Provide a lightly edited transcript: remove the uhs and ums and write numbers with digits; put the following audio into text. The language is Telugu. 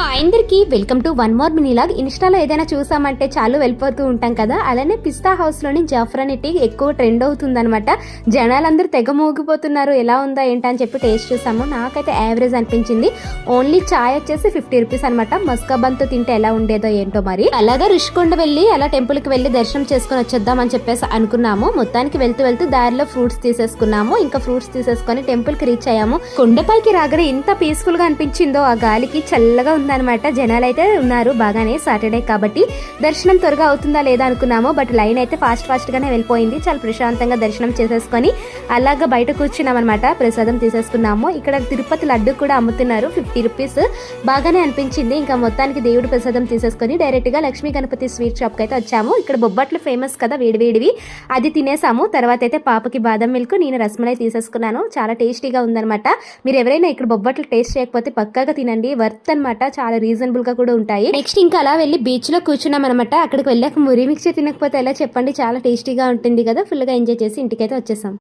హాయ్ అందరికి వెల్కమ్ టు వన్ మోర్ మినీలాగ్. ఇన్స్టాలో ఏదైనా చూసామంటే చాలు వెళ్ళిపోతూ ఉంటాం కదా, అలానే పిస్తా హౌస్ లోని జాఫ్రాన్ టీ ఎక్కువ ట్రెండ్ అవుతుందన్నమాట. జనాలందరూ తెగ మోగిపోతున్నారు. ఎలా ఉందా ఏంటని చెప్పి టేస్ట్ చూసాము. నాకైతే యావరేజ్ అనిపించింది. ఓన్లీ చాయ్ వచ్చేసి 50 రూపీస్ అనమాట. మస్కాబంతో తింటే ఎలా ఉండేదో ఏంటో మరి. అలాగా రుషికొండ వెళ్ళి అలా టెంపుల్ కి వెళ్ళి దర్శనం చేసుకుని వచ్చేద్దాం అని చెప్పేసి అనుకున్నాము. మొత్తానికి వెళ్తూ వెళ్తూ దారిలో ఫ్రూట్స్ తీసేసుకున్నాము. ఇంకా ఫ్రూట్స్ తీసేసుకొని టెంపుల్ కి రీచ్ అయ్యాము. కొండపైకి రాగానే ఇంత పీస్ఫుల్ గా అనిపించిందో, ఆ గాలికి చల్లగా ఉందన్నమాట. జనాలు అయితే ఉన్నారు బాగానే, సాటర్డే కాబట్టి దర్శనం త్వరగా అవుతుందా లేదా అనుకున్నాము. బట్ లైన్ అయితే ఫాస్ట్ గానే వెళ్ళిపోయింది. చాలా ప్రశాంతంగా దర్శనం చేసేసుకొని అలాగా బయట కూర్చున్నాం అనమాట. ప్రసాదం తీసేసుకున్నాము. ఇక్కడ తిరుపతి లడ్డు కూడా అమ్ముతున్నారు, 50 రూపీస్. బాగానే అనిపించింది. ఇంకా మొత్తానికి దేవుడి ప్రసాదం తీసేసుకొని డైరెక్ట్ గా లక్ష్మీ గణపతి స్వీట్ షాప్ కి అయితే వచ్చాము. ఇక్కడ బొబ్బట్లు ఫేమస్ కదా, వేడివేడివి. అది తినేసాము. తర్వాత అయితే పాపకి బాదం మిల్క్, నేను రసమలై తీసేసుకున్నాను. చాలా టేస్టీగా ఉందన్నమాట. మీరు ఎవరైనా ఇక్కడ బొబ్బట్లు టేస్ట్ చేయకపోతే పక్కాగా తినండి, వర్త్ అనమాట. చాలా రీజనబుల్ గా కూడా ఉంటాయి. నెక్స్ట్ ఇంకా అలా వెళ్ళి బీచ్ లో కూర్చున్నాం అనమాట. అక్కడికి వెళ్ళాక మురి మిక్చర్ తినకపోతే ఎలా చెప్పండి, చాలా టేస్టీగా ఉంటుంది కదా. ఫుల్ గా ఎంజాయ్ చేసి ఇంటికైతే వచ్చేసాం.